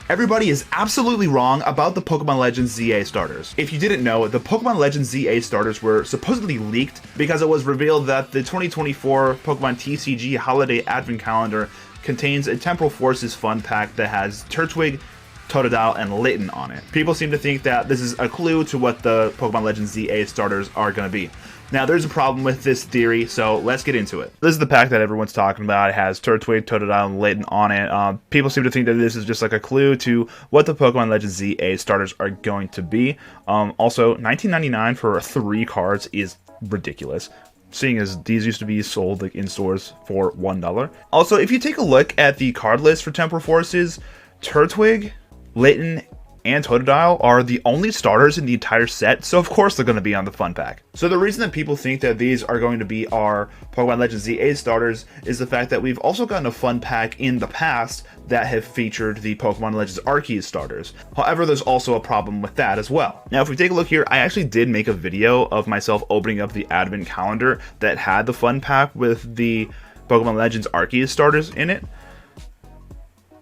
Everybody is absolutely wrong about the Pokemon Legends ZA starters. If you didn't know, the Pokemon Legends ZA starters were supposedly leaked because it was revealed that the 2024 Pokemon TCG Holiday Advent Calendar contains a Temporal Forces fun pack that has Turtwig, Totodile, and Litten on it. People seem to think that this is a clue to what the Pokemon Legends ZA starters are going to be. Now, there's a problem with this theory, so let's get into it. This is the pack that everyone's talking about. It has Turtwig, Totodile, and Litten on it. People seem to think that this is just like a clue to what the Pokemon Legends ZA starters are going to be. Also, $19.99 for 3 cards is ridiculous, seeing as these used to be sold like in stores for $1. Also, if you take a look at the card list for Temporal Forces, Turtwig, Litten, and Totodile are the only starters in the entire set, so of course they're going to be on the fun pack. So the reason that people think that these are going to be our Pokemon Legends ZA starters is the fact that we've also gotten a fun pack in the past that have featured the Pokemon Legends Arceus starters. However, there's also a problem with that as well. Now, if we take a look here, I actually did make a video of myself opening up the Advent Calendar that had the fun pack with the Pokemon Legends Arceus starters in it.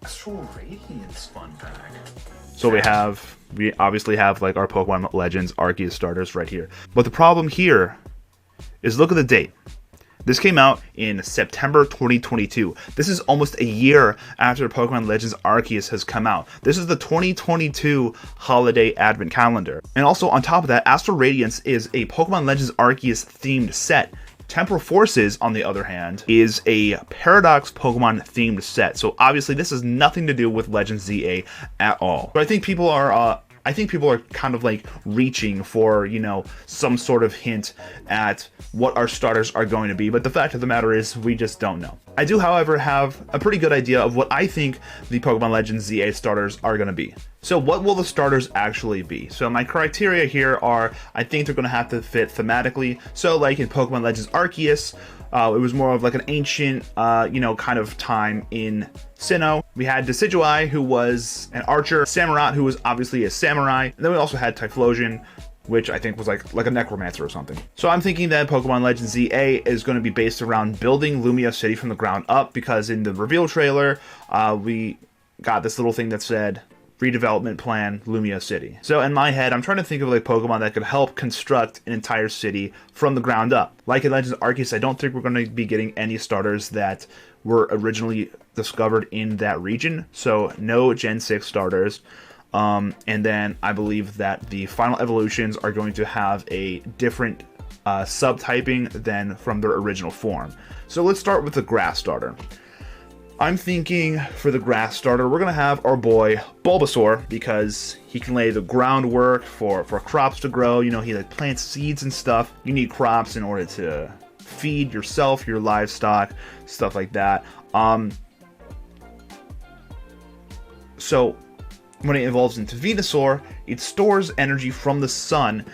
Astral Radiance fun pack. So we obviously have like our Pokemon Legends Arceus starters right here. But the problem here is, look at the date. This came out in September 2022. This is almost a year after Pokemon Legends Arceus has come out. This is the 2022 Holiday Advent Calendar. And also on top of that, Astral Radiance is a Pokemon Legends Arceus themed set. Temporal Forces, on the other hand, is a Paradox Pokemon themed set. So obviously this has nothing to do with Legends ZA at all. So I think people are kind of like reaching for, you know, some sort of hint at what our starters are going to be, but the fact of the matter is we just don't know. I do, however, have a pretty good idea of what I think the Pokemon Legends ZA starters are going to be. So what will the starters actually be? So my criteria here are, I think they're going to have to fit thematically. So like in Pokemon Legends Arceus, it was more of like an ancient, you know, kind of time in Sinnoh. We had Decidueye, who was an archer, Samurott, who was obviously a samurai, and then we also had Typhlosion, which I think was like a necromancer or something. So I'm thinking that Pokemon Legends ZA is going to be based around building Lumia City from the ground up, because in the reveal trailer, we got this little thing that said, redevelopment plan, Lumia City. So in my head, I'm trying to think of like Pokemon that could help construct an entire city from the ground up. Like in Legends Arceus, I don't think we're going to be getting any starters that were originally discovered in that region. So no Gen 6 starters. And then I believe that the final evolutions are going to have a different subtyping than from their original form. So let's start with the grass starter. I'm thinking for the grass starter, we're going to have our boy Bulbasaur, because he can lay the groundwork for crops to grow. You know, he like plants seeds and stuff. You need crops in order to feed yourself, your livestock, stuff like that. So when it evolves into Venusaur, it stores energy from the sun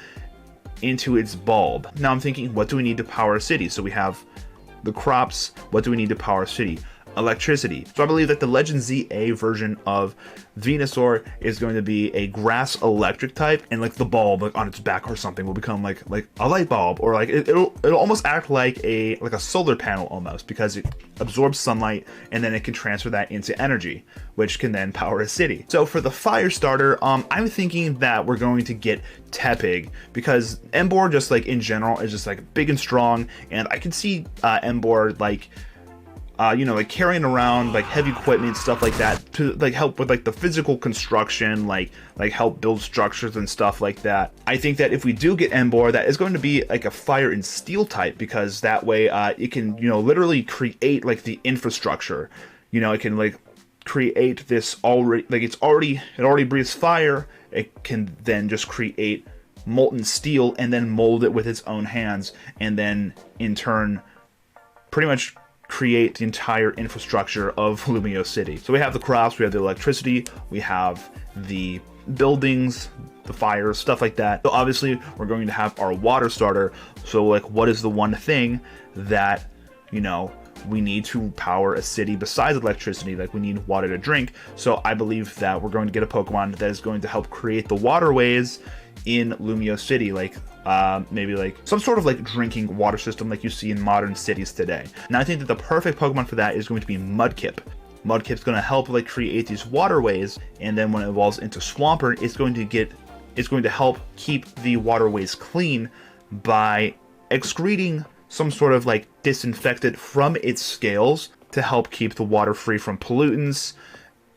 into its bulb. Now I'm thinking, what do we need to power a city? So we have the crops. What do we need to power a city? Electricity. So I believe that the Legends ZA version of Venusaur is going to be a grass electric type, and like the bulb like on its back or something will become like a light bulb, or like it'll almost act like a solar panel almost, because it absorbs sunlight and then it can transfer that into energy, which can then power a city. So for the fire starter, I'm thinking that we're going to get Tepig, because Emboar just like in general is just like big and strong, and I can see Emboar like you know, like carrying around like heavy equipment, stuff like that, to like help with like the physical construction, like help build structures and stuff like that. I think that if we do get Emboar, that is going to be like a fire and steel type, because that way it can, you know, literally create like the infrastructure. You know, it can like create this already, like it already breathes fire. It can then just create molten steel and then mold it with its own hands, and then in turn pretty much create the entire infrastructure of Lumio City. So we have the crops, we have the electricity, we have the buildings, the fires, stuff like that. So obviously we're going to have our water starter. So like, what is the one thing that, you know, we need to power a city besides electricity? Like, we need water to drink. So I believe that we're going to get a Pokemon that is going to help create the waterways in Lumio City, like maybe like some sort of like drinking water system like you see in modern cities today. Now I think that the perfect Pokemon for that is going to be Mudkip. Mudkip's going to help like create these waterways, and then when it evolves into Swampert, it's going to help keep the waterways clean by excreting some sort of like disinfectant from its scales to help keep the water free from pollutants,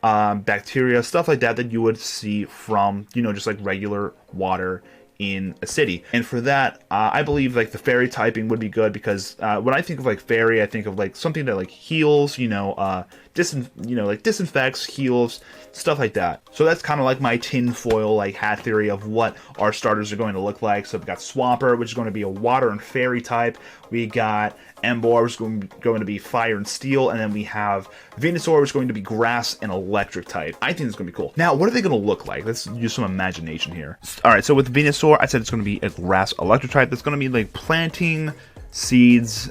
bacteria, stuff like that you would see from, you know, just like regular water in a city. And for that, I believe like the fairy typing would be good, because when I think of like fairy, I think of like something that like heals, you know, like disinfects, heals, stuff like that. So that's kind of like my tinfoil like hat theory of what our starters are going to look like. So we've got Swampert, which is going to be a water and fairy type. We got Emboar, which is going to be fire and steel, and then we have Venusaur, which is going to be grass and electric type. I think it's going to be cool. Now, what are they going to look like? Let's use some imagination here. All right, so with Venusaur, I said it's going to be a grass electric type. That's going to be like planting seeds,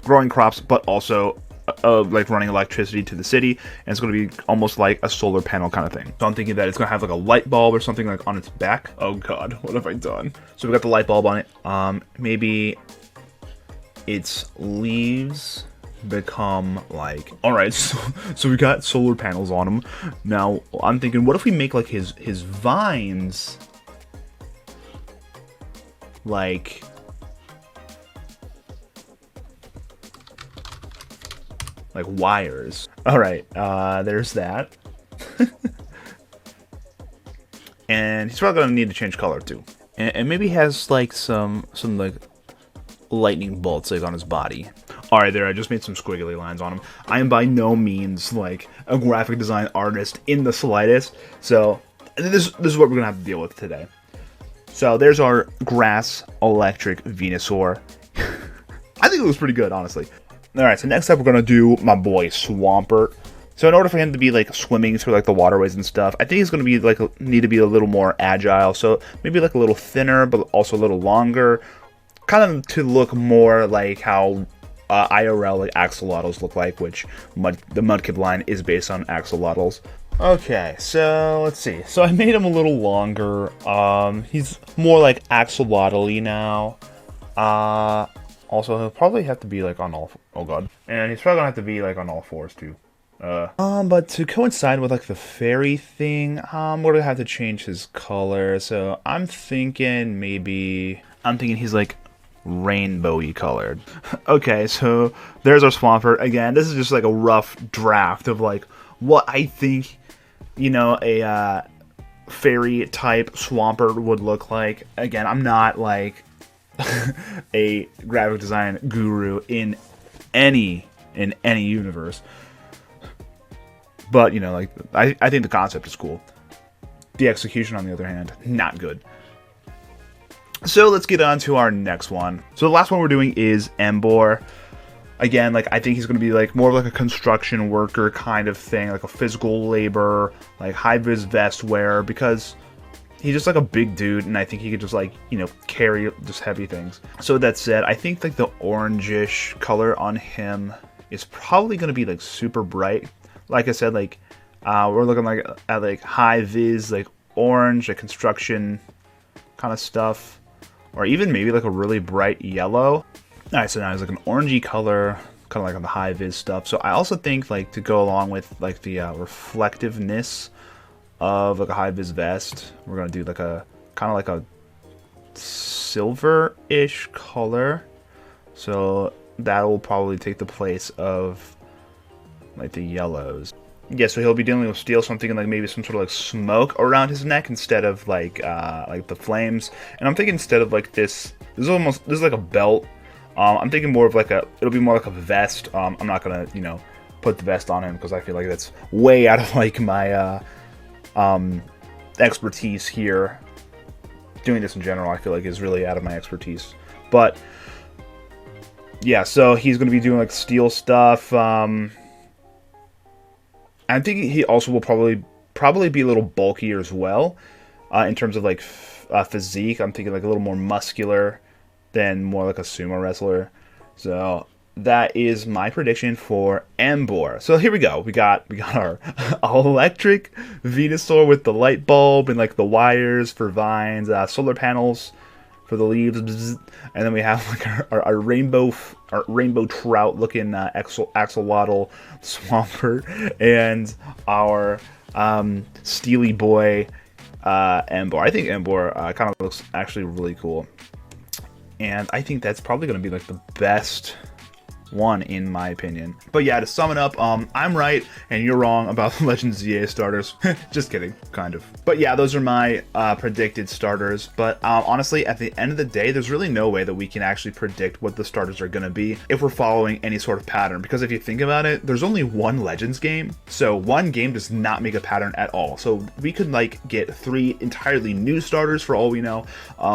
growing crops, but also like running electricity to the city, and it's going to be almost like a solar panel kind of thing. So I'm thinking that it's going to have like a light bulb or something like on its back. Oh god, what have I done? So we got the light bulb on it. Maybe its leaves become like, all right, so we got solar panels on them. Now I'm thinking, what if we make like his vines like wires? All right, there's that. And he's probably gonna need to change color too, and maybe he has like some like lightning bolts like on his body. All right, there, I just made some squiggly lines on him. I am by no means like a graphic design artist in the slightest, so this is what we're gonna have to deal with today. So there's our grass electric Venusaur. I think it looks pretty good, honestly. All right, so next up we're gonna do my boy Swampert. So in order for him to be like swimming through like the waterways and stuff, I think he's gonna be like need to be a little more agile. So maybe like a little thinner, but also a little longer, kind of to look more like how IRL like axolotls look like, which the Mudkip line is based on axolotls. Okay, so let's see. So I made him a little longer. He's more like axolotl-y now. Also, he'll probably have to be like on all. Oh god, and he's probably gonna have to be like on all fours too. But to coincide with like the fairy thing, we're gonna have to change his color. So I'm thinking he's like rainbowy colored. Okay, so there's our Swampert. Again, this is just like a rough draft of like what I think, you know, a fairy type Swampert would look like. Again, I'm not like a graphic design guru in any universe, but you know, like I think the concept is cool. The execution, on the other hand, not good. So let's get on to our next one. So the last one we're doing is Emboar. Again, like I think he's going to be like more of like a construction worker kind of thing, like a physical labor, like high-vis vest wear, because he's just like a big dude, and I think he could just like, you know, carry just heavy things. So with that said, I think like the orangish color on him is probably going to be like super bright. Like I said, like we're looking like at like high-vis, like orange, like construction kind of stuff. Or even maybe like a really bright yellow. Alright, so now it's like an orangey color, kind of like on the high-vis stuff. So I also think like to go along with like the reflectiveness of like a high-vis vest, we're going to do like a kind of like a silver-ish color. So that will probably take the place of like the yellows. Yeah, so he'll be dealing with steel, something like maybe some sort of like smoke around his neck instead of like the flames. And I'm thinking instead of like this is like a belt. I'm thinking more of like it'll be more like a vest. I'm not gonna, you know, put the vest on him because I feel like that's way out of like my expertise here. Doing this in general, I feel like is really out of my expertise. But yeah, so he's gonna be doing like steel stuff. I think he also will probably be a little bulkier as well, in terms of like physique. I'm thinking like a little more muscular than more like a sumo wrestler. So that is my prediction for Emboar. So here we go. We got our electric Venusaur with the light bulb and like the wires for vines, solar panels for the leaves, bzz. And then we have like our rainbow trout looking axolotl swampert, and our steely boy Embor. I think Embor kind of looks actually really cool, and I think that's probably going to be like the best one in my opinion. But yeah, to sum it up, I'm right and you're wrong about the Legends ZA starters. Just kidding, kind of. But yeah, those are my predicted starters. But honestly, at the end of the day, there's really no way that we can actually predict what the starters are going to be if we're following any sort of pattern. Because if you think about it, there's only one Legends game, so one game does not make a pattern at all. So we could like get 3 entirely new starters for all we know.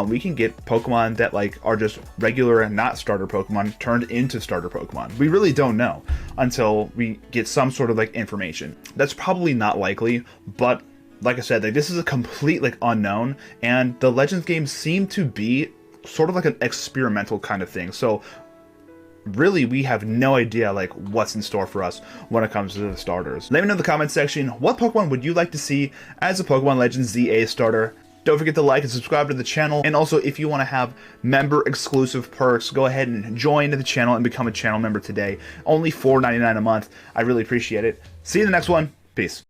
We can get Pokemon that like are just regular and not starter Pokemon turned into starter Pokemon. We really don't know until we get some sort of like information. That's probably not likely, but like I said, like this is a complete like unknown, and the Legends games seem to be sort of like an experimental kind of thing. So really, we have no idea like what's in store for us when it comes to the starters. Let me know in the comment section, what Pokemon would you like to see as a Pokemon Legends ZA starter? Don't forget to like and subscribe to the channel. And also, if you want to have member exclusive perks, go ahead and join the channel and become a channel member today. Only $4.99 a month. I really appreciate it. See you in the next one. Peace.